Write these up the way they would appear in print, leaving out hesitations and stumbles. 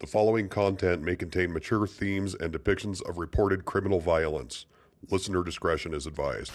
The following content may contain mature themes and depictions of reported criminal violence. Listener discretion is advised.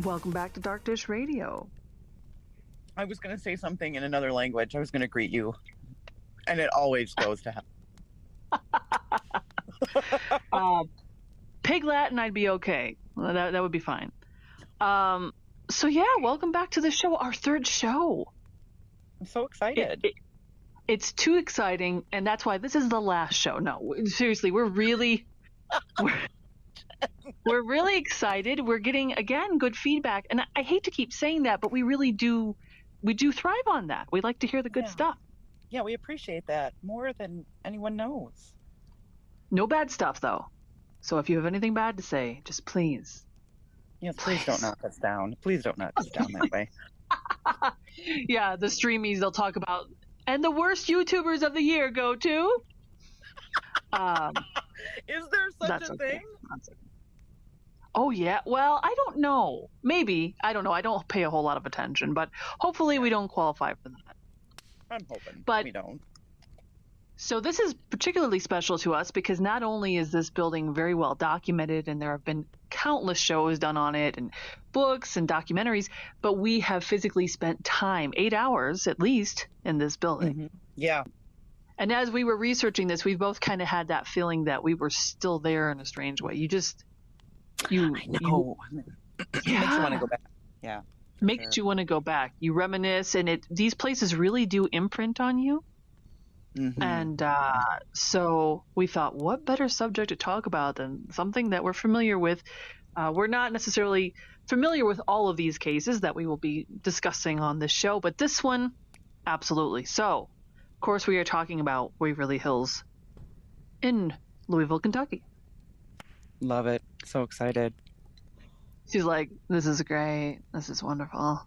Welcome back to Dark Dish Radio. I was going to say something in another language. I was going to greet you. And it always goes to hell. Pig Latin, I'd be okay. That would be fine. So yeah, welcome back to the show, our third show. I'm so excited. It's too exciting, and that's why this is the last show. No, seriously, we're really excited. We're getting, again, good feedback. And I hate to keep saying that, but we really do. We do thrive on that. We like to hear the good stuff. Yeah, we appreciate that more than anyone knows. No bad stuff, though. So if you have anything bad to say, just please. Yeah, please don't knock us down. Please don't knock us down that way. Yeah, the streamies, they'll talk about, and the worst YouTubers of the year go to. Is there such a thing? Oh, yeah. Well, I don't know. Maybe. I don't know. I don't pay a whole lot of attention, but hopefully we don't qualify for that. I'm hoping we don't. So this is particularly special to us because not only is this building very well documented and there have been countless shows done on it and books and documentaries, but we have physically spent time, 8 hours at least, in this building. Mm-hmm. Yeah. And as we were researching this, we both kind of had that feeling that we were still there in a strange way. I know. Makes you want to go back. Yeah. Makes you want to go back. You reminisce, and these places really do imprint on you. Mm-hmm. And so we thought, what better subject to talk about than something that we're familiar with? We're not necessarily familiar with all of these cases that we will be discussing on this show, but this one, absolutely. So, of course, we are talking about Waverly Hills in Louisville, Kentucky. Love it. So excited. She's like, this is great. This is wonderful.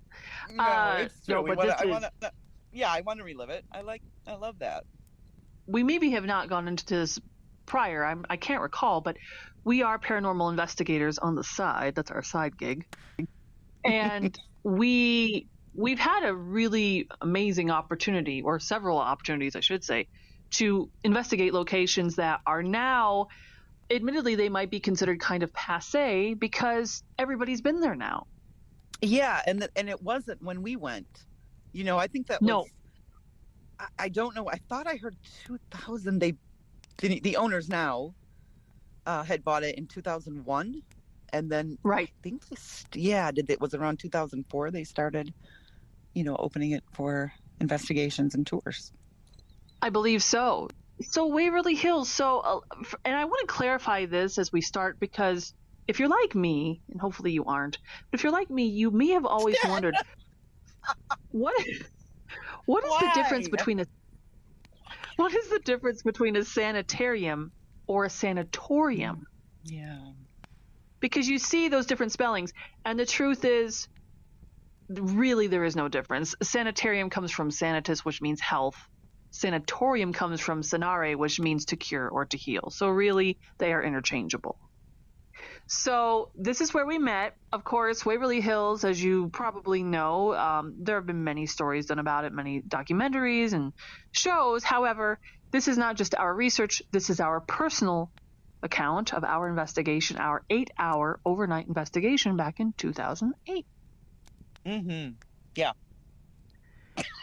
No, it's true. No, but I want to relive it. I love that. We maybe have not gone into this prior. I can't recall, but we are paranormal investigators on the side. That's our side gig. And we've had a really amazing opportunity, or several opportunities, I should say, to investigate locations that are now, admittedly, they might be considered kind of passé because everybody's been there now. Yeah, and it wasn't when we went. You know, I think that was... No. I don't know. I thought I heard 2000. The owners now had bought it in 2001, and then right. I think it was around 2004 they started, opening it for investigations and tours. I believe so. So Waverly Hills. And I want to clarify this as we start, because if you're like me, and hopefully you aren't, but if you're like me, you may have always wondered what is the difference between a sanitarium or a sanatorium? Yeah. Because you see those different spellings, and the truth is, really there is no difference. Sanitarium comes from sanatus, which means health. Sanatorium comes from sanare, which means to cure or to heal. So really, they are interchangeable. So this is where we met. Of course, Waverly Hills, as you probably know, there have been many stories done about it, many documentaries and shows. However, this is not just our research. This is our personal account of our investigation, our 8-hour overnight investigation back in 2008. Mm-hmm. Yeah.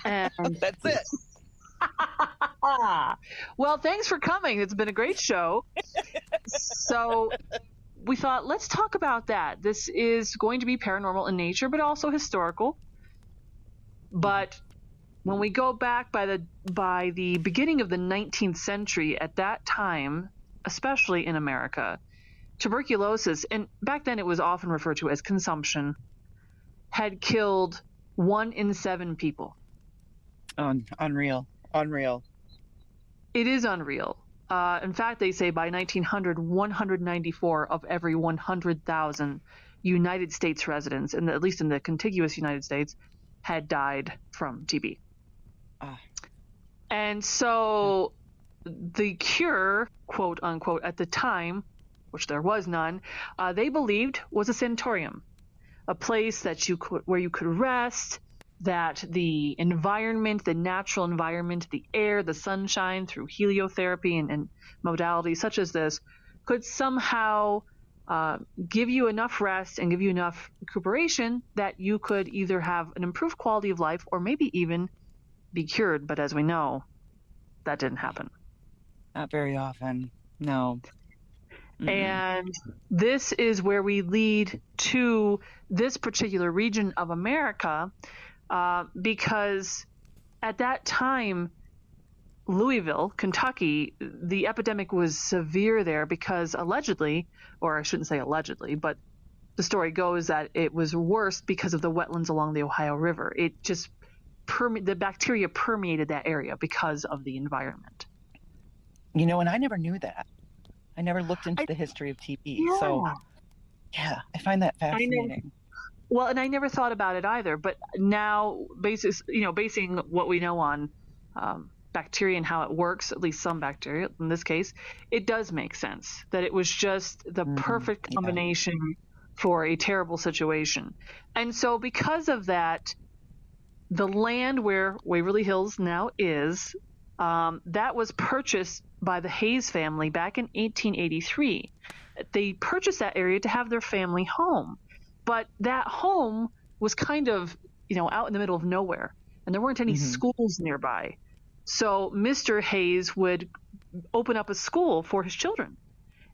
And that's it. Well, thanks for coming. It's been a great show. So we thought, let's talk about that. This is going to be paranormal in nature, but also historical. But when we go back by the beginning of the 19th century, at that time, especially in America, tuberculosis, and back then it was often referred to as consumption, had killed 1 in 7 people. Unreal. It is unreal. In fact, they say by 1900, 194 of every 100,000 United States residents, at least in the contiguous United States, had died from TB. And so the cure, quote unquote, at the time, which there was none, they believed was a sanatorium, a place that where you could rest, that the environment, the natural environment, the air, the sunshine through heliotherapy and modalities such as this could somehow give you enough rest and give you enough recuperation that you could either have an improved quality of life or maybe even be cured. But as we know, that didn't happen. Not very often. No. And this is where we lead to this particular region of America, because at that time, Louisville, Kentucky, the epidemic was severe there because allegedly, or I shouldn't say allegedly, but the story goes that it was worse because of the wetlands along the Ohio River. It just the bacteria permeated that area because of the environment. And I never knew that. I never looked into the history of TB. Yeah. So, yeah, I find that fascinating. Well, and I never thought about it either. But now, basing what we know on bacteria and how it works, at least some bacteria in this case, it does make sense that it was just the perfect combination for a terrible situation. And so because of that, the land where Waverly Hills now is, that was purchased by the Hayes family back in 1883. They purchased that area to have their family home. But that home was kind of, out in the middle of nowhere, and there weren't any schools nearby. So Mr. Hayes would open up a school for his children.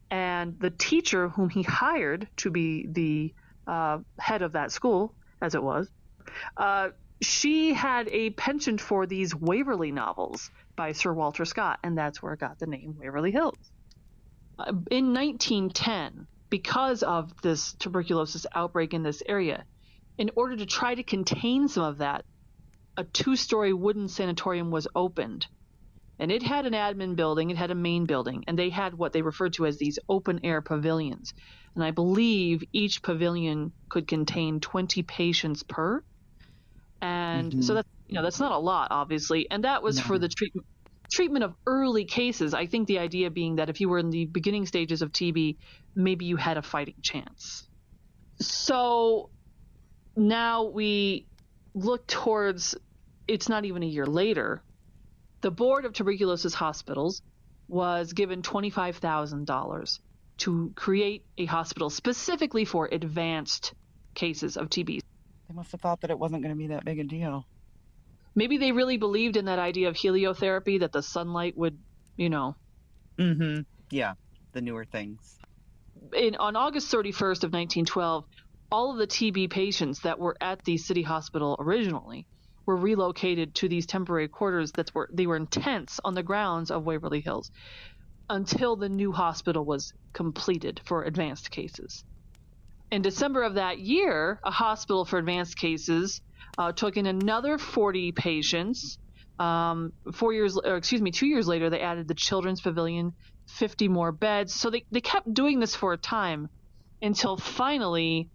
And the teacher whom he hired to be the head of that school, as it was, she had a penchant for these Waverly novels by Sir Walter Scott, and that's where it got the name Waverly Hills. In 1910, because of this tuberculosis outbreak in this area, in order to try to contain some of that, a 2-story wooden sanatorium was opened. And it had an admin building, it had a main building, and they had what they referred to as these open-air pavilions. And I believe each pavilion could contain 20 patients per. And so that's not a lot, obviously. And that was for the treatment of early cases. I think the idea being that if you were in the beginning stages of TB, maybe you had a fighting chance. So now we look towards, it's not even a year later, the Board of Tuberculosis Hospitals was given $25,000 to create a hospital specifically for advanced cases of TB. They must have thought that it wasn't going to be that big a deal. Maybe they really believed in that idea of heliotherapy, that the sunlight would, Yeah, the newer things. On August 31st of 1912, all of the TB patients that were at the city hospital originally were relocated to these temporary quarters they were in tents on the grounds of Waverly Hills until the new hospital was completed for advanced cases. In December of that year, a hospital for advanced cases took in another 40 patients. 2 years later, they added the children's pavilion, 50 more beds. So they kept doing this for a time until finally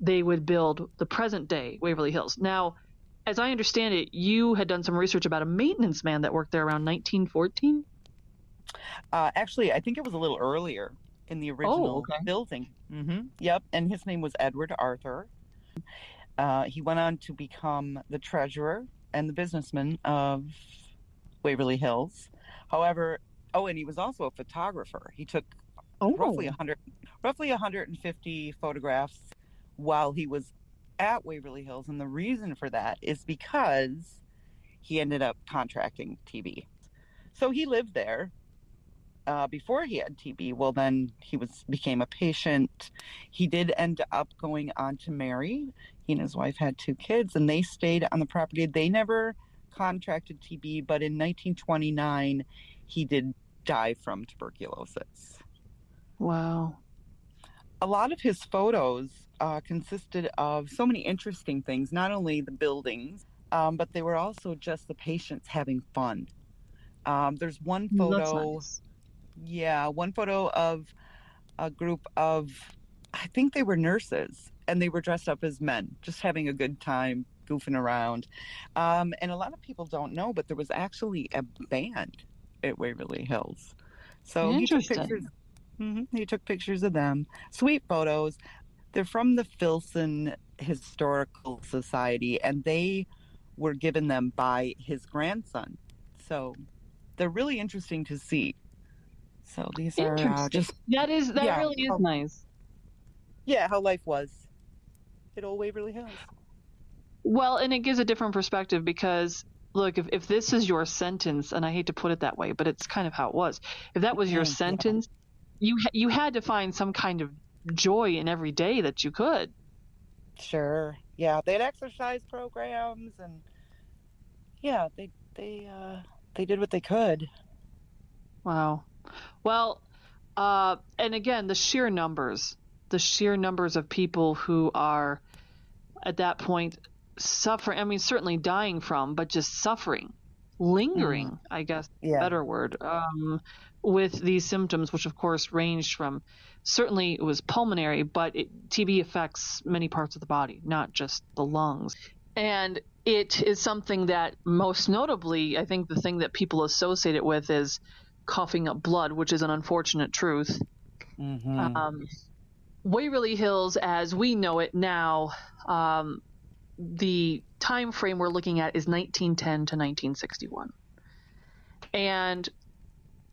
they would build the present day Waverly Hills. Now, as I understand it, you had done some research about a maintenance man that worked there around 1914? Actually, I think it was a little earlier in the original building. Yep, and his name was Edward Arthur. He went on to become the treasurer and the businessman of Waverly Hills. However, and he was also a photographer. He took roughly 150 photographs while he was at Waverly Hills, and the reason for that is because he ended up contracting TB. So he lived there before he had TB. Well, then he became a patient. He did end up going on to marry. He and his wife had 2 kids, and they stayed on the property. They never contracted TB, but in 1929, he did die from tuberculosis. Wow. A lot of his photos consisted of so many interesting things, not only the buildings, but they were also just the patients having fun. There's one That's photo, nice. one photo of a group of, I think they were nurses, and they were dressed up as men, just having a good time, goofing around. And a lot of people don't know, but there was actually a band at Waverly Hills. So he took pictures. Interesting. He took pictures of them. Sweet photos. They're from the Filson Historical Society, and they were given them by his grandson. So they're really interesting to see. So these are Interesting. just, That yeah, really is nice. how life was at old Waverly Hills. Well, and it gives a different perspective because look, if this is your sentence, and I hate to put it that way, but it's kind of how it was. If that was your Yeah. sentence, you had to find some kind of joy in every day that you could. Sure. Yeah, they had exercise programs, and yeah, they did what they could. Wow. Well, and again, the sheer numbers of people who are at that point suffering. I mean, certainly dying from, but just suffering, lingering, I guess, Yeah. better word, with these symptoms, which of course ranged from, certainly it was pulmonary, but TB affects many parts of the body, not just the lungs. And it is something that most notably, I think the thing that people associate it with is coughing up blood, which is an unfortunate truth. Waverly Hills, as we know it now, the time frame we're looking at is 1910 to 1961. And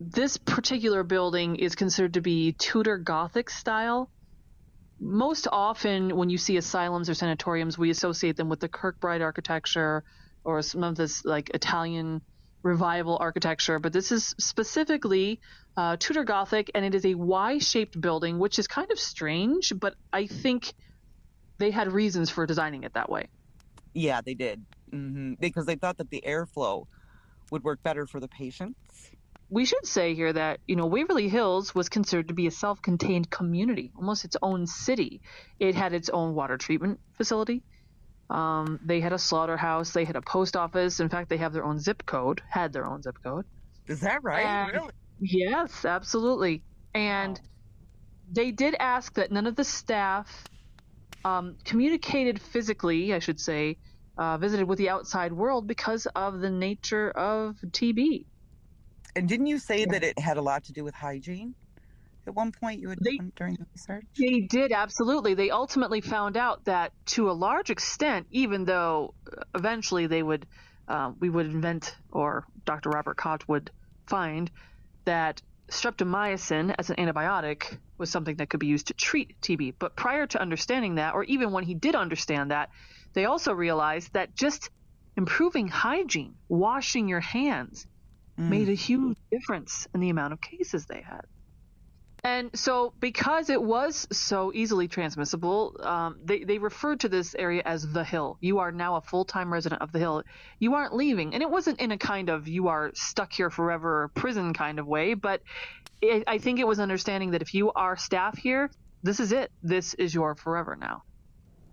this particular building is considered to be Tudor Gothic style. Most often when you see asylums or sanatoriums, we associate them with the Kirkbride architecture or some of this like Italian revival architecture, but this is specifically Tudor Gothic, and it is a Y-shaped building, which is kind of strange, but I think they had reasons for designing it that way. Yeah, they did. Because they thought that the airflow would work better for the patients. We should say here that, Waverly Hills was considered to be a self-contained community, almost its own city. It had its own water treatment facility. They had a slaughterhouse. They had a post office. In fact, they had their own zip code. Is that right? And, really? Yes, absolutely. And they did ask that none of the staff communicated physically, I should say, visited with the outside world because of the nature of TB. And didn't you say that it had a lot to do with hygiene? At one point you had done during the research? They did, absolutely. They ultimately found out that to a large extent, even though eventually we would invent, or Dr. Robert Koch would find, that streptomycin as an antibiotic was something that could be used to treat TB. But prior to understanding that, or even when he did understand that, they also realized that just improving hygiene, washing your hands, made a huge difference in the amount of cases they had. And so because it was so easily transmissible, they referred to this area as the Hill. You are now a full-time resident of the Hill. You aren't leaving. And it wasn't in a kind of you are stuck here forever prison kind of way, but I think it was understanding that if you are staff here, this is it. This is your forever now.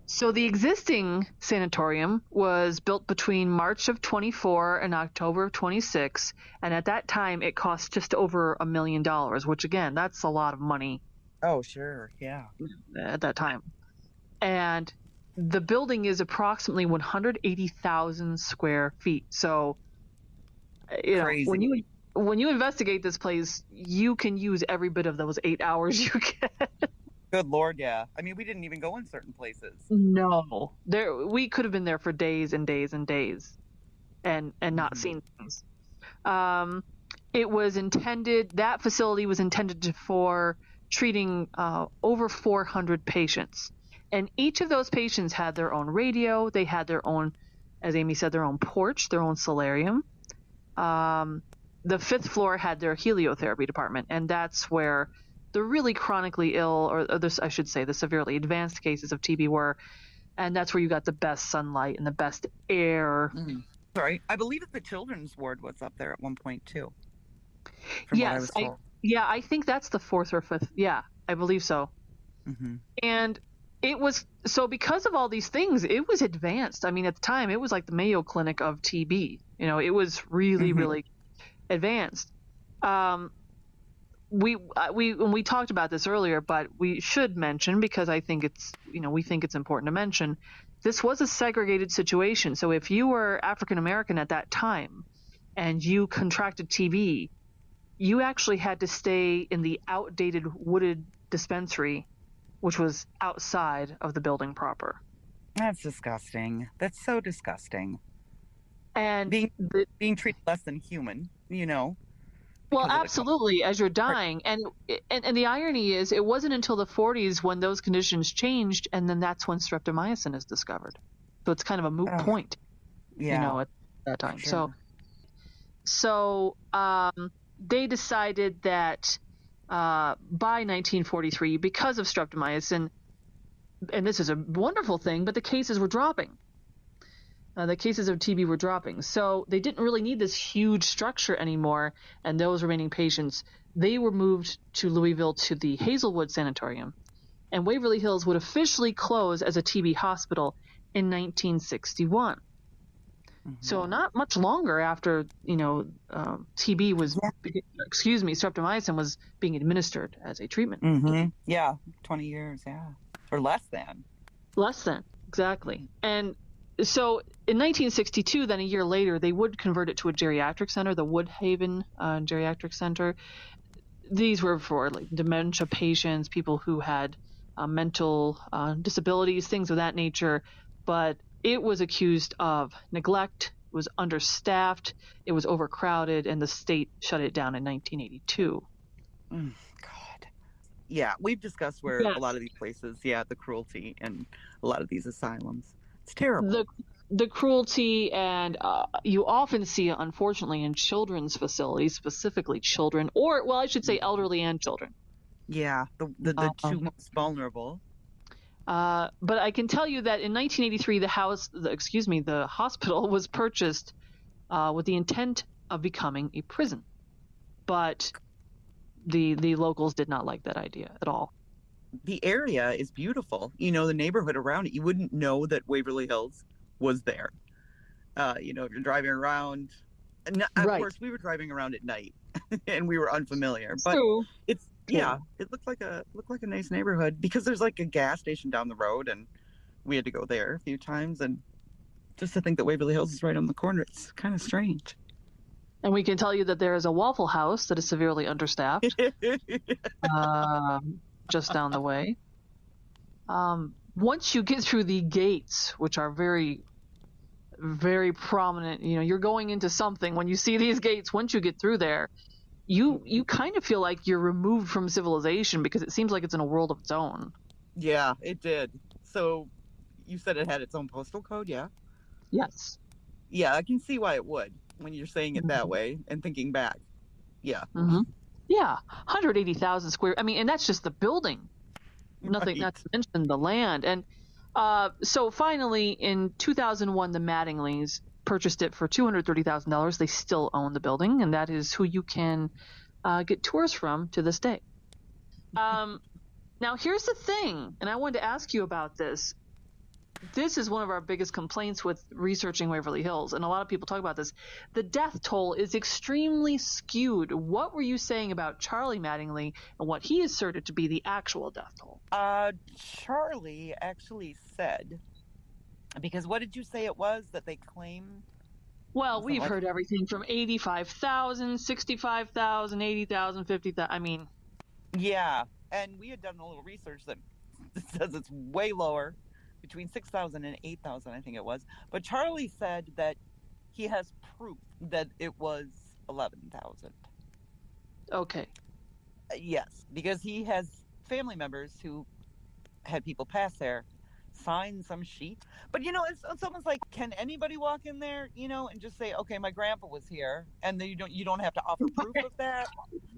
So the existing sanatorium was built between March of 24 and October of 26, and at that time it cost just over $1 million, which again, that's a lot of money. Oh, sure, yeah. At that time. And the building is approximately 180,000 square feet. So, Crazy. When you investigate this place, you can use every bit of those 8 hours you get. Good Lord, yeah. I mean, we didn't even go in certain places. No, we could have been there for days and days and days, and not seen things. That facility was intended for treating over 400 patients, and each of those patients had their own radio. They had their own, as Amy said, their own porch, their own solarium. The fifth floor had their heliotherapy department, and that's where the really chronically ill, or this, I should say, the severely advanced cases of TB were, and that's where you got the best sunlight and the best air. Sorry, I believe that the children's ward was up there at one point too. from what I Yes, was told. I think that's the fourth or fifth. Yeah, I believe so. Mm-hmm. And it was so because of all these things, it was advanced. I mean, at the time, it was like the Mayo Clinic of TB. It was really, Mm-hmm. really advanced. Um, we talked about this earlier, but we should mention because I think we think it's important to mention. This was a segregated situation. So if you were African American at that time and you contracted TB, you actually had to stay in the outdated wooded dispensary, which was outside of the building proper. That's disgusting. That's so disgusting. And Being treated less than human, well, because of the absolutely, as you're dying. And the irony is, it wasn't until the 40s when those conditions changed, and then that's when streptomycin is discovered. So it's kind of a moot point, yeah, at that time. sure. So they decided that by 1943, because of streptomycin, and this is a wonderful thing, but the cases were dropping. The cases of TB were dropping. So they didn't really need this huge structure anymore, and those remaining patients, they were moved to Louisville to the Hazelwood Sanatorium, and Waverly Hills would officially close as a TB hospital in 1961. Mm-hmm. So not much longer after, TB was, streptomycin was being administered as a treatment. Mm-hmm. Yeah, 20 years, yeah. Or less than. Less than, exactly. And so in 1962, then a year later, they would convert it to a geriatric center, the Woodhaven Geriatric Center. These were for like dementia patients, people who had mental disabilities, things of that nature. But it was accused of neglect, it was understaffed, it was overcrowded, and the state shut it down in 1982. God. Yeah, we've discussed where a lot of these places, the cruelty and a lot of these asylums. It's terrible. The cruelty, and you often see it, unfortunately, in children's facilities, specifically children, or, well, I should say elderly and children. Yeah, the two most vulnerable. But I can tell you that in 1983, the hospital was purchased with the intent of becoming a prison. But the locals did not like that idea at all. The area is beautiful. The neighborhood around it, you wouldn't know that Waverly Hills was there. If you're driving around, and of course we were driving around at night and we were unfamiliar, but it looked like a nice neighborhood because there's like a gas station down the road, and we had to go there a few times, and just to think that Waverly Hills is right on the corner, it's kind of strange. And we can tell you that there is a Waffle House that is severely understaffed. Just down the way. Once you get through the gates, which are very, very prominent, you're going into something. When you see these gates, once you get through there, you kind of feel like you're removed from civilization because it seems like it's in a world of its own. Yeah, it did. So you said it had its own postal code, yeah? Yes. Yeah, I can see why it would when you're saying it that way and thinking back. Yeah. Mm-hmm. Yeah, 180,000 square. I mean, and that's just the building. Nothing, not to mention the land. And so finally, in 2001, the Mattingleys purchased it for $230,000. They still own the building, and that is who you can get tours from to this day. Now, here's the thing, and I wanted to ask you about this. This is one of our biggest complaints with researching Waverly Hills, and a lot of people talk about this. The death toll is extremely skewed. What were you saying about Charlie Mattingly and what he asserted to be the actual death toll? Charlie actually said, because what did you say it was that they claim? Well, we've heard everything from 85,000, 65,000, 80,000, 50,000. I mean. Yeah, and we had done a little research that says it's way lower. Between 6,000 and 8,000, I think it was. But Charlie said that he has proof that it was 11,000. Okay. Yes, because he has family members who had people pass there, sign some sheet. But, it's almost like, can anybody walk in there, and just say, okay, my grandpa was here, and then you don't have to offer proof of that?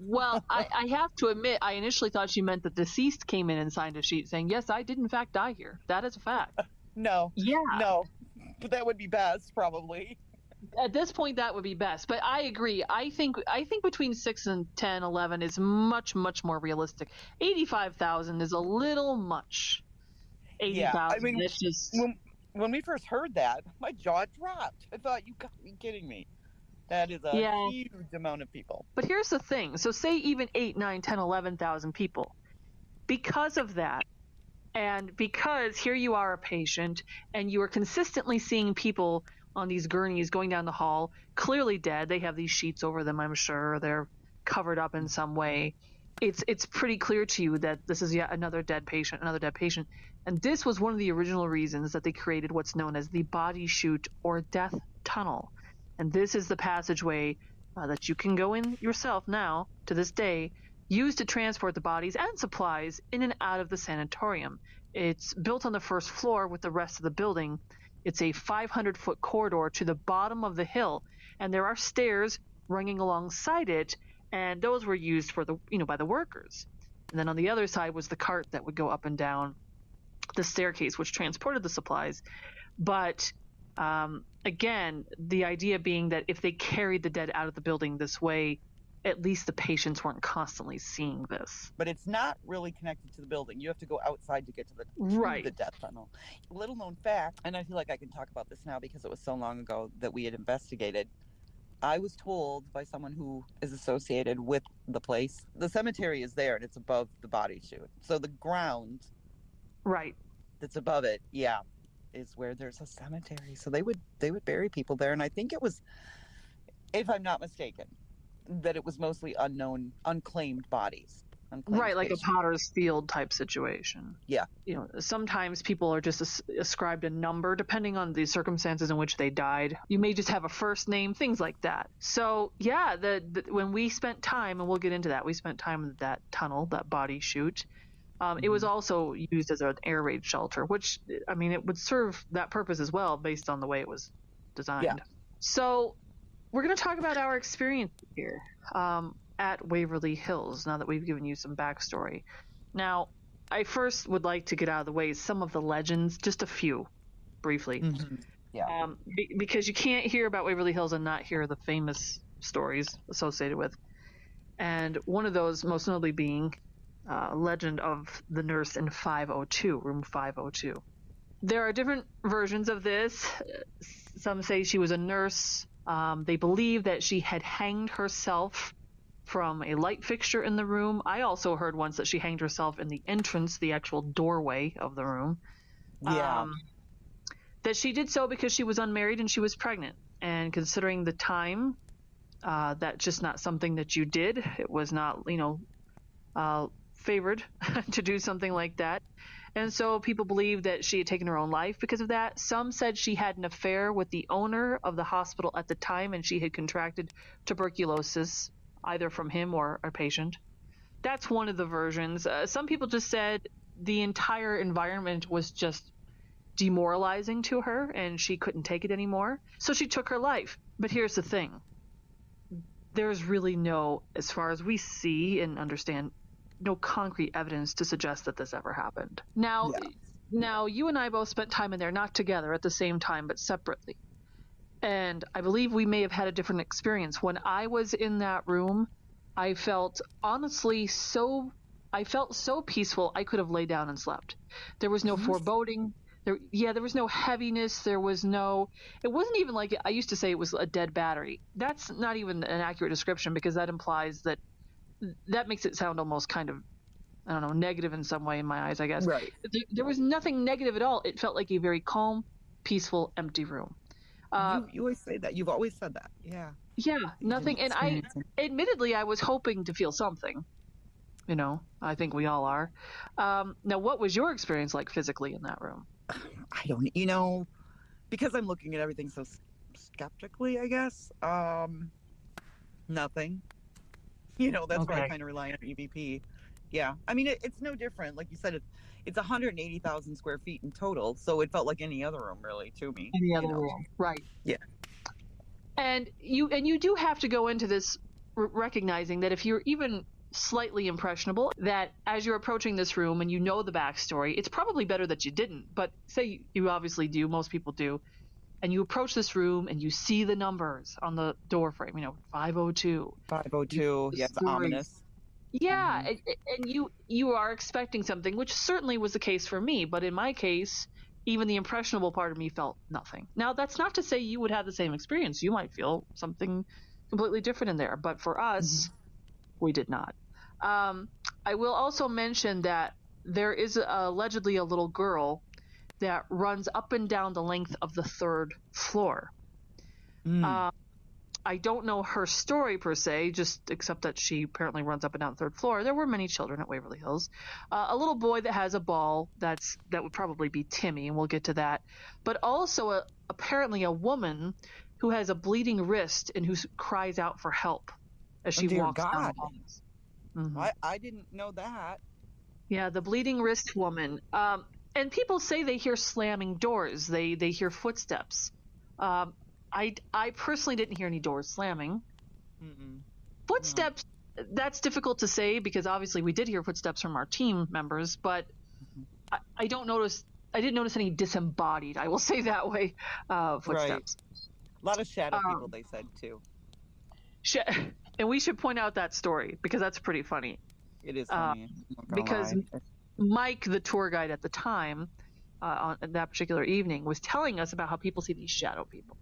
Well, I have to admit, I initially thought she meant the deceased came in and signed a sheet saying, yes, I did in fact die here. That is a fact. No. Yeah. No. But that would be best, probably. At this point, that would be best. But I agree. I think between 6 and 10, 11 is much, much more realistic. 85,000 is a little much. Yeah, I 80,000. mean, That's just when we first heard that, my jaw dropped. I thought, you got to be kidding me. That is a yeah. huge amount of people. But here's the thing. So say even 8, 9, 10, 11,000 people. Because of that, and because here you are a patient and you are consistently seeing people on these gurneys going down the hall, clearly dead. They have these sheets over them, I'm sure. They're covered up in some way. It's pretty clear to you that this is yet another dead patient. And this was one of the original reasons that they created what's known as the body chute or death tunnel. And this is the passageway that you can go in yourself now, to this day, used to transport the bodies and supplies in and out of the sanatorium. It's built on the first floor with the rest of the building. It's a 500-foot corridor to the bottom of the hill, and there are stairs running alongside it, and those were used for by the workers. And then on the other side was the cart that would go up and down the staircase, which transported the supplies. But again, the idea being that if they carried the dead out of the building this way, at least the patients weren't constantly seeing this. But it's not really connected to the building. You have to go outside to get to the death tunnel. Little known fact, and I feel like I can talk about this now because it was so long ago that we had investigated. I was told by someone who is associated with the place, the cemetery is there and it's above the body chute. So the ground that's above it, is where there's a cemetery. So they would bury people there. And I think it was, if I'm not mistaken, that it was mostly unclaimed bodies. Right, like a Potter's Field type situation. Yeah. Sometimes people are just ascribed a number depending on the circumstances in which they died. You may just have a first name, things like that. So, yeah, when we spent time, and we'll get into that, we spent time in that tunnel, that body chute. It was also used as an air raid shelter, which, I mean, it would serve that purpose as well based on the way it was designed. Yeah. So we're going to talk about our experience here at Waverly Hills, now that we've given you some backstory. Now, I first would like to get out of the way some of the legends, just a few, briefly. Mm-hmm. Yeah. Because you can't hear about Waverly Hills and not hear the famous stories associated with. And one of those, most notably being legend of the nurse in 502, room 502. There are different versions of this. Some say she was a nurse. They believe that she had hanged herself from a light fixture in the room. I also heard once that she hanged herself in the entrance, the actual doorway of the room. Yeah. That she did so because she was unmarried and she was pregnant. And considering the time, that's just not something that you did. It was not, favored to do something like that. And so people believe that she had taken her own life because of that. Some said she had an affair with the owner of the hospital at the time and she had contracted tuberculosis, either from him or a patient. That's one of the versions. Some people just said the entire environment was just demoralizing to her and she couldn't take it anymore. So she took her life. But here's the thing. There's really no, as far as we see and understand, no concrete evidence to suggest that this ever happened. Now, you and I both spent time in there, not together at the same time, but separately. And I believe we may have had a different experience. When I was in that room, I felt honestly so peaceful, I could have laid down and slept. There was no foreboding. There was no heaviness. It wasn't even like, I used to say it was a dead battery. That's not even an accurate description because that implies that makes it sound almost kind of, I don't know, negative in some way in my eyes, I guess. Right. There was nothing negative at all. It felt like a very calm, peaceful, empty room. You always say that. You've always said that. Yeah. Yeah, nothing. And admittedly, I was hoping to feel something. I think we all are. Now, what was your experience like physically in that room? I don't, because I'm looking at everything so skeptically, I guess. Nothing. That's why I kind of rely on EVP. Yeah. I mean, it's no different. Like you said, it's 180,000 square feet in total. So it felt like any other room, really, to me. Any other room. Right. Yeah. And you do have to go into this recognizing that if you're even slightly impressionable, that as you're approaching this room and the backstory, it's probably better that you didn't. But say you obviously do, most people do. and you approach this room and you see the numbers on the door frame, 502. 502. The Yeah, it's stories. ominous. Yeah, and you are expecting something, which certainly was the case for me. But in my case, even the impressionable part of me felt nothing. Now, that's not to say you would have the same experience. You might feel something completely different in there. But for us, we did not. I will also mention that there is allegedly a little girl that runs up and down the length of the 3rd floor. I don't know her story per se, just except that she apparently runs up and down the 3rd floor. There were many children at Waverly Hills. A little boy that has a ball that would probably be Timmy, and we'll get to that. But also apparently a woman who has a bleeding wrist and who cries out for help as she dear walks down God. the halls. I didn't know that. Yeah, the bleeding wrist woman. And people say they hear slamming doors. They hear footsteps. I personally didn't hear any doors slamming. Footsteps, that's difficult to say because obviously we did hear footsteps from our team members, but I didn't notice any disembodied, I will say that way, footsteps. Right. A lot of shadow people, they said, too. And we should point out that story because that's pretty funny. It is funny. Because Mike, the tour guide at the time, on that particular evening, was telling us about how people see these shadow people.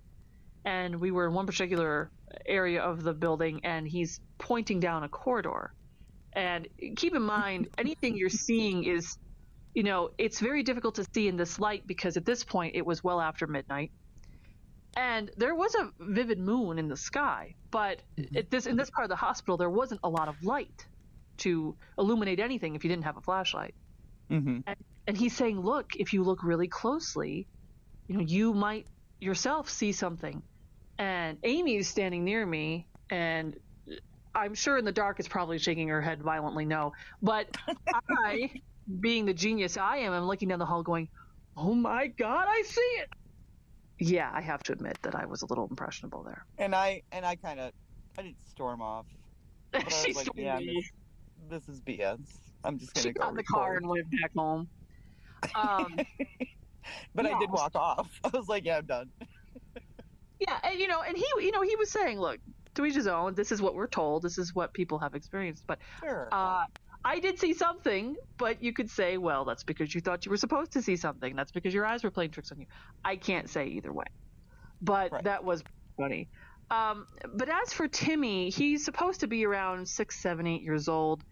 And we were in one particular area of the building, and he's pointing down a corridor. And keep in mind, anything you're seeing is, it's very difficult to see in this light because at this point it was well after midnight. And there was a vivid moon in the sky, but in this part of the hospital, there wasn't a lot of light to illuminate anything if you didn't have a flashlight. And he's saying, look, if you look really closely, you might yourself see something. And Amy's standing near me, and I'm sure in the dark is probably shaking her head violently no. But I, being the genius I am looking down the hall going, oh my God, I see it. Yeah, I have to admit that I was a little impressionable there. And I didn't storm off. But I was like, yeah, this is BS. I'm just gonna go. Got in the car and went back home. But I did walk off. I was like, yeah, I'm done. Yeah, and and he was saying, look, to each his own. This is what we're told. This is what people have experienced. But sure. I did see something, but you could say, well, that's because you thought you were supposed to see something. That's because your eyes were playing tricks on you. I can't say either way. But that was funny. But as for Timmy, he's supposed to be around 6, 7, 8 years old,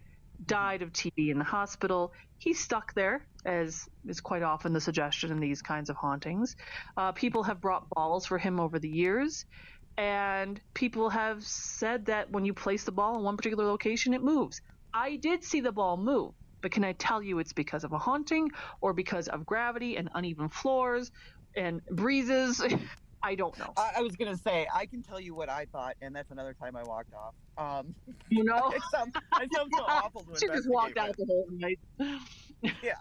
died of TB in the hospital. He's stuck there, as is quite often the suggestion in these kinds of hauntings. People have brought balls for him over the years, and people have said that when you place the ball in one particular location, it moves. I did see the ball move, but can I tell you it's because of a haunting or because of gravity and uneven floors and breezes? I don't know. I was going to say, I can tell you what I thought, and that's another time I walked off. It sounds so awful to She just walked out the whole night. Yeah,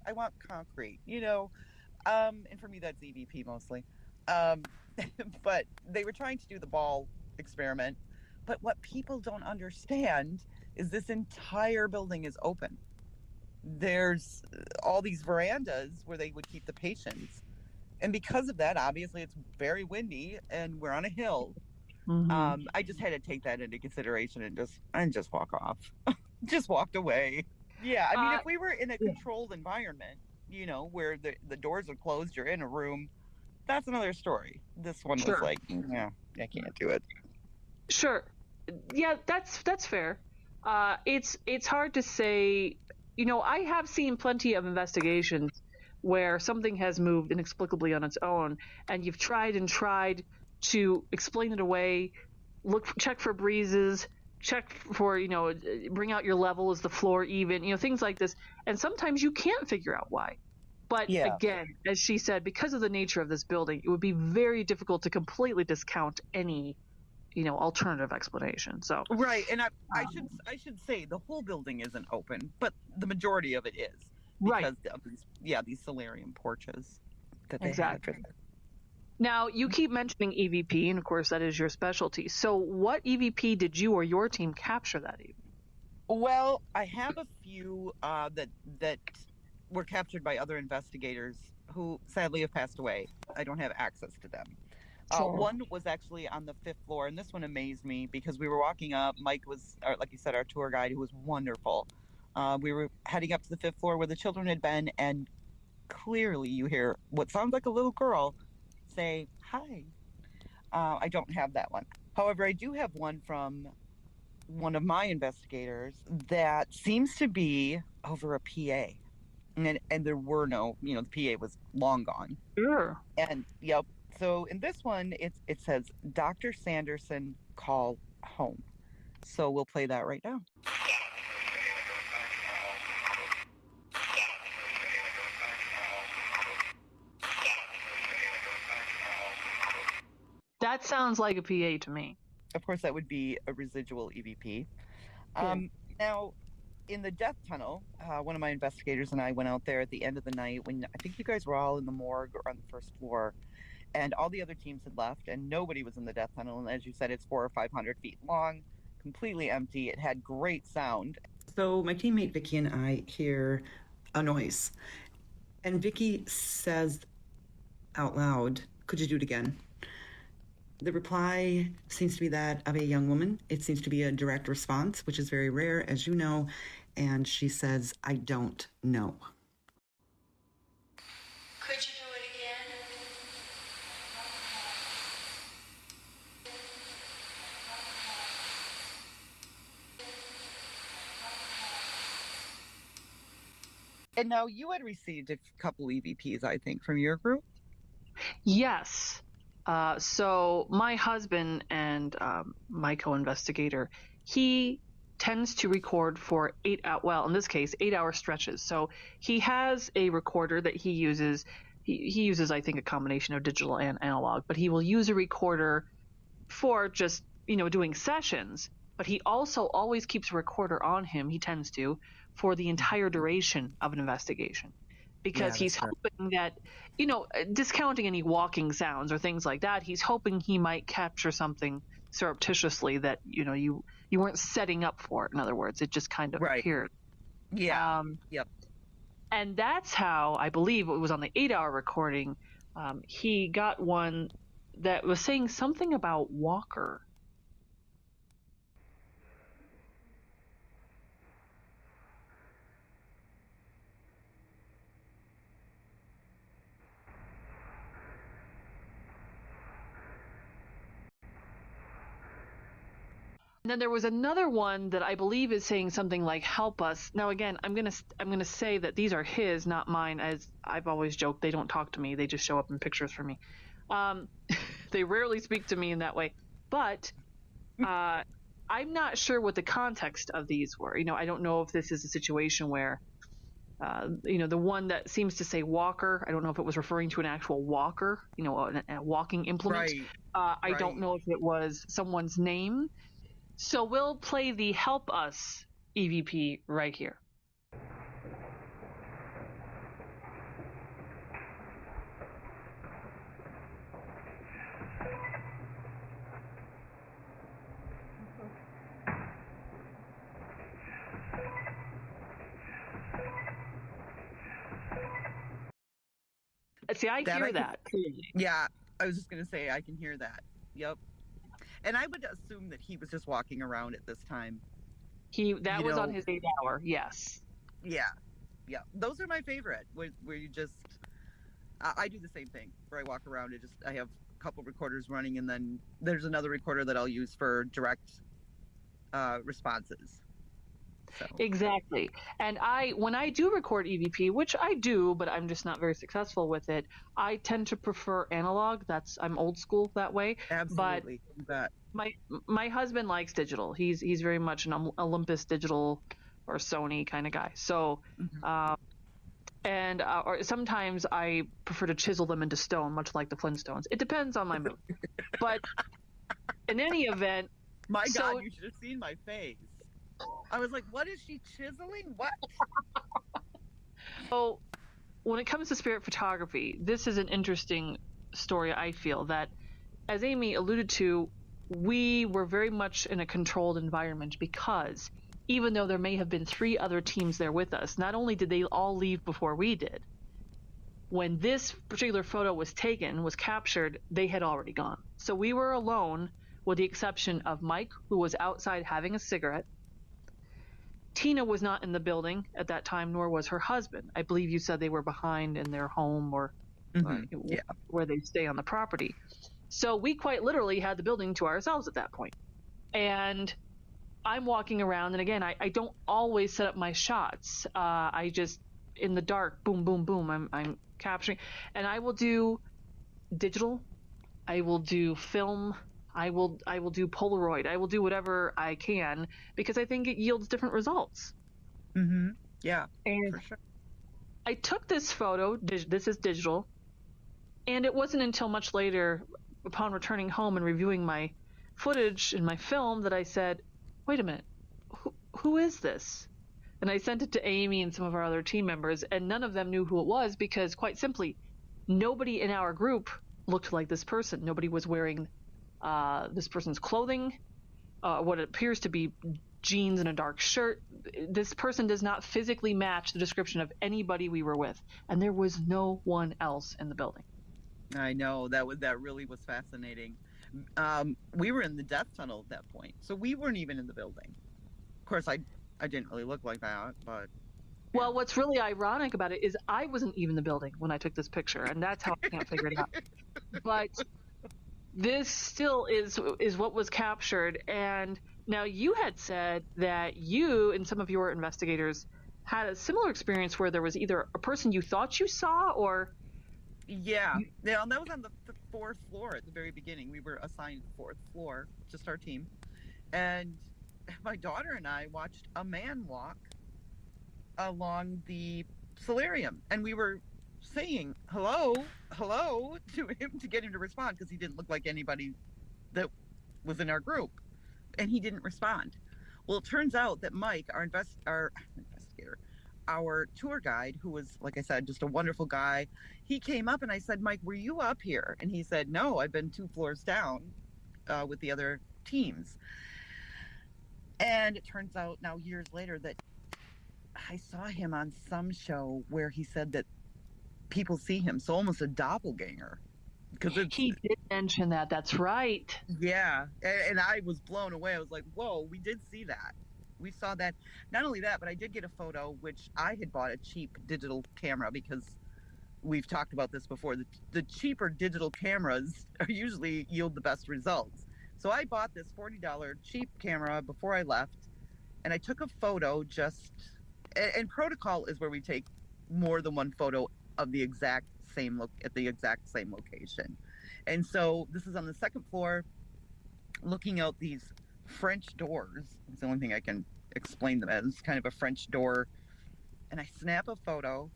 I want concrete, and for me that's EVP mostly. But they were trying to do the ball experiment, but what people don't understand is this entire building is open. There's all these verandas where they would keep the patients. And because of that, obviously it's very windy and we're on a hill. I just had to take that into consideration and just walk off. Just walked away. Yeah, I mean, if we were in a controlled environment, where the doors are closed, you're in a room, that's another story. This one was like, yeah, I can't do it. Sure. Yeah, that's fair. It's hard to say. I have seen plenty of investigations where something has moved inexplicably on its own, and you've tried to explain it away, check for breezes, check for, bring out your level, is the floor even, things like this. And sometimes you can't figure out why. But again, as she said, because of the nature of this building, it would be very difficult to completely discount any, alternative explanation. So right, and I should say the whole building isn't open, but the majority of it is. Because of these solarium porches that they have. Now, you keep mentioning EVP, and of course that is your specialty. So what EVP did you or your team capture that evening? Well, I have a few that were captured by other investigators who sadly have passed away. I don't have access to them. Sure. One was actually on the 5th floor, and this one amazed me because we were walking up. Mike was, like you said, our tour guide, who was wonderful. We were heading up to the 5th floor where the children had been, and clearly you hear what sounds like a little girl say, "Hi." I don't have that one. However, I do have one from one of my investigators that seems to be over a PA. And there were no, the PA was long gone. Sure. And yep. So in this one, it says Dr. Sanderson, call home. So we'll play that right now. That sounds like a PA to me. Of course, that would be a residual EVP. Now, in the death tunnel, one of my investigators and I went out there at the end of the night when I think you guys were all in the morgue or on the 1st floor, and all the other teams had left, and nobody was in the death tunnel. And as you said, it's 400 or 500 feet long, completely empty. It had great sound. So my teammate Vicky and I hear a noise, and Vicky says out loud, "Could you do it again?" The reply seems to be that of a young woman. It seems to be a direct response, which is very rare, as you know. And she says, "I don't know." Could you do it again? And now you had received a couple EVPs, I think, from your group. Yes. So my husband and my co-investigator, he tends to record for 8 hour, well, in this case, 8-hour stretches. So he has a recorder that he uses. He uses, I think, a combination of digital and analog, but he will use a recorder for just, doing sessions. But he also always keeps a recorder on him, he tends to, for the entire duration of an investigation. Because he's hoping that, discounting any walking sounds or things like that, he's hoping he might capture something surreptitiously that, you weren't setting up for it. In other words, it just kind of appeared. Yeah. Yep. And that's how, I believe it was on the 8-hour recording, he got one that was saying something about Walker. And then there was another one that I believe is saying something like "help us." Now again, I'm gonna say that these are his, not mine. As I've always joked, they don't talk to me; they just show up in pictures for me. They rarely speak to me in that way. But I'm not sure what the context of these were. I don't know if this is a situation where, the one that seems to say Walker, I don't know if it was referring to an actual walker, a walking implement. I don't know if it was someone's name. So we'll play the "help us" EVP right here. See, I hear that. Yeah, I was just going to say, I can hear that. Yep. And I would assume that he was just walking around at this time. That was on his 8-hour, yes. Yeah. Those are my favorite, where you just, I do the same thing, where I walk around and I have a couple recorders running, and then there's another recorder that I'll use for direct responses. So. Exactly. And when I do record EVP, which I do, but I'm just not very successful with it, I tend to prefer analog. I'm old school that way. Absolutely. But my husband likes digital. He's very much an Olympus digital or Sony kind of guy. So, or sometimes I prefer to chisel them into stone, much like the Flintstones. It depends on my mood. But in any event, my God, you should have seen my face. I was like, what is she chiseling? What? So when it comes to spirit photography, this is an interesting story, I feel, that, as Amy alluded to, we were very much in a controlled environment because even though there may have been 3 other teams there with us, not only did they all leave before we did, When this particular photo was captured, they had already gone. So we were alone, with the exception of Mike, who was outside having a cigarette. Tina was not in the building at that time, nor was her husband. I believe you said they were behind in their home or Yeah. where they stay on the property. So we quite literally had the building to ourselves at that point. And I'm walking around, and again, I don't always set up my shots. I just, in the dark, boom, boom, boom, I'm capturing. And I will do digital, I will do film, I will do Polaroid, I will do whatever I can, because I think it yields different results. Yeah, And for sure. I took this photo, this is digital, and it wasn't until much later, upon returning home and reviewing my footage and my film, that I said, wait a minute, who is this? And I sent it to Amy and some of our other team members, and none of them knew who it was, because quite simply, nobody in our group looked like this person. Nobody was wearing this person's clothing, what appears to be jeans and a dark shirt. This person does not physically match the description of anybody we were with, and there was no one else in the building. I know, that really was fascinating. We were in the death tunnel at that point, so we weren't even in the building. Of course, I didn't really look like that, but yeah. Well, what's really ironic about it is I wasn't even in the building when I took this picture, and that's how I can't figure it out. But this still is what was captured. And now, you had said that you and some of your investigators had a similar experience where there was either a person you thought you saw, or Yeah, that was on the fourth floor at the very beginning. We were assigned the fourth floor, just our team. And my daughter and I watched a man walk along the solarium. And we were saying, hello, hello, to him to get him to respond, because he didn't look like anybody that was in our group. And he didn't respond. Well, it turns out that Mike, our investigator, our tour guide, who was, like I said, just a wonderful guy, he came up and I said, Mike, were you up here? And he said, no, I've been 2 floors down with the other teams. And it turns out now, years later, that I saw him on some show where he said that people see him, so almost a doppelganger. He did mention that. That's right. Yeah, and I was blown away. I was like, whoa, we did see that. We saw that. Not only that, but I did get a photo, which I had bought a cheap digital camera, because we've talked about this before. The cheaper digital cameras are usually yield the best results. So I bought this $40 cheap camera before I left, and I took a photo and protocol is where we take more than one photo of the exact same at the exact same location. And so this is on the 2nd floor, looking out these French doors. It's the only thing I can explain them as. It's kind of a French door. And I snap a photo,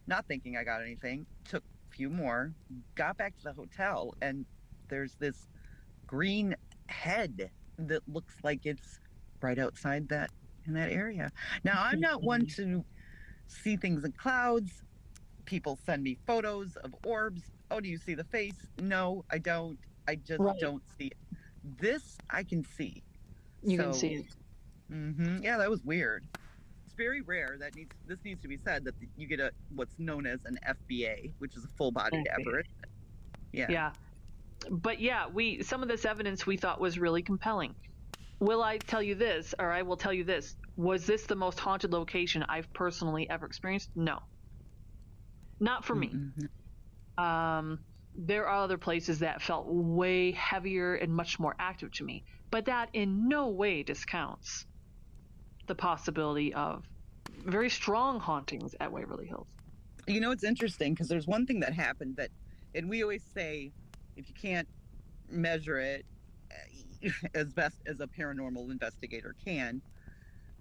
not thinking I got anything, took a few more, got back to the hotel, and there's this green head that looks like it's right outside in that area. Now, I'm not one to see things in clouds. People send me photos of orbs. Oh, do you see the face? No, I don't. I just don't see it. This I can see. You can see it. Yeah, that was weird. It's very rare. This needs to be said, that you get what's known as an FBA, which is a full-bodied apparition. Yeah. But yeah, some of this evidence we thought was really compelling. Will I tell you this, or I will tell you this? Was this the most haunted location I've personally ever experienced? No. Not for me. There are other places that felt way heavier and much more active to me, but that in no way discounts the possibility of very strong hauntings at Waverly Hills. You know, it's interesting, because there's one thing that happened and we always say, if you can't measure it as best as a paranormal investigator can.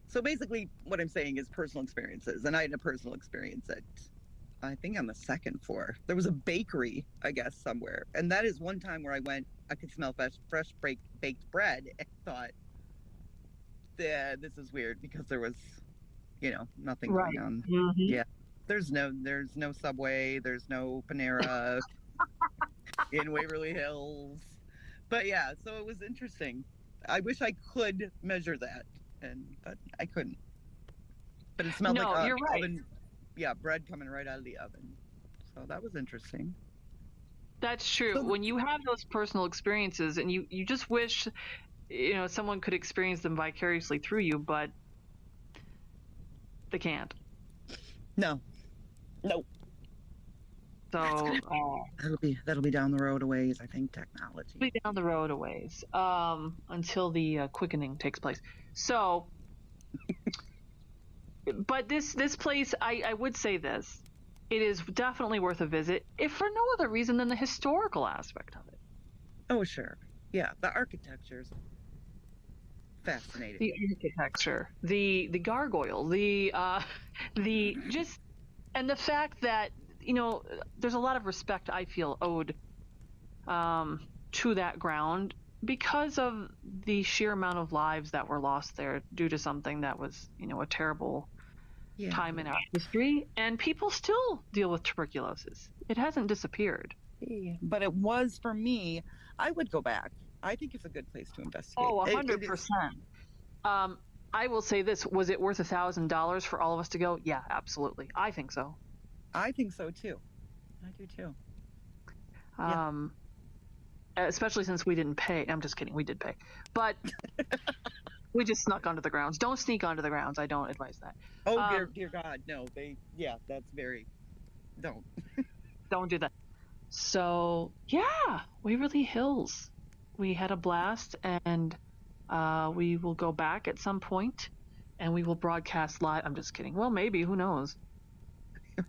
So basically what I'm saying is personal experiences. And I had a personal experience I think on the 2nd floor. There was a bakery, I guess, somewhere. And that is one time where I could smell fresh baked bread, and thought, this is weird, because there was, nothing going on. Yeah. There's no Subway, there's no Panera in Waverly Hills. But yeah, so it was interesting. I wish I could measure that, but I couldn't. But it smelled like you're right. oven. Yeah, bread coming right out of the oven. So that was interesting. That's true. So When you have those personal experiences and you just wish, someone could experience them vicariously through you, but they can't. no. So That'll be down the road a ways, I think, technology. be down the road a ways, until the quickening takes place. So, but this place, I would say this, it is definitely worth a visit, if for no other reason than the historical aspect of it. Oh, sure. Yeah, the architecture's fascinating. The architecture, the gargoyle, the just, and the fact that there's a lot of respect I feel owed to that ground because of the sheer amount of lives that were lost there due to something that was a terrible time in our history, and people still deal with tuberculosis. It hasn't disappeared. But it was, for me, I would go back. I think it's a good place to investigate. Oh, 100%. I will say this: was it worth $1,000 for all of us to go? Yeah, absolutely. I think so. I think so too. I do too. Especially since we didn't pay. I'm just kidding. We did pay, but we just snuck onto the grounds. Don't sneak onto the grounds. I don't advise that. Oh, dear God, no. That's very. Don't do that. So yeah, Waverly Hills. We had a blast, and we will go back at some point, and we will broadcast live. I'm just kidding. Well, maybe. Who knows?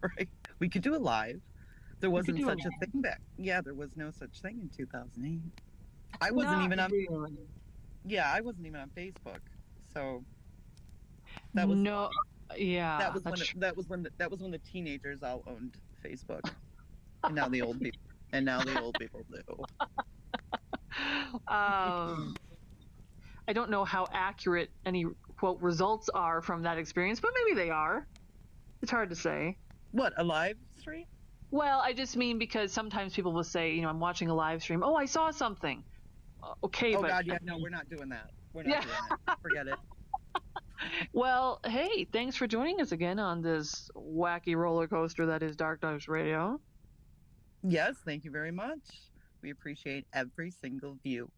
Right. We could do it live. There wasn't such a thing back. Yeah, there was no such thing in 2008. I wasn't even on. Really. Yeah, I wasn't even on Facebook. So that was no. Yeah. That was when the teenagers all owned Facebook, and now the old people do. I don't know how accurate any quote results are from that experience, but maybe they are. It's hard to say. What, a live stream? Well, I just mean because sometimes people will say, I'm watching a live stream. Oh, I saw something. Okay, oh, but God, yeah, no, we're not doing that. We're not doing that. Forget it. Well, hey, thanks for joining us again on this wacky roller coaster that is Dark Dice Radio. Yes, thank you very much. We appreciate every single view.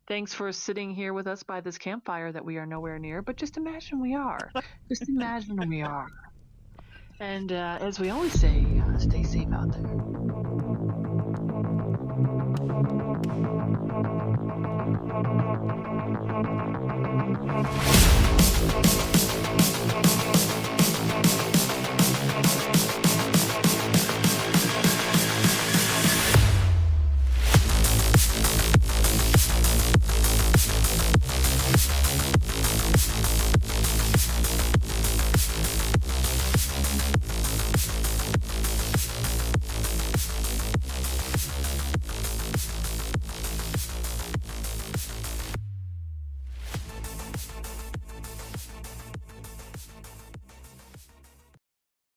Thanks for sitting here with us by this campfire that we are nowhere near, but just imagine we are. Just imagine we are. And as we always say, stay safe out there.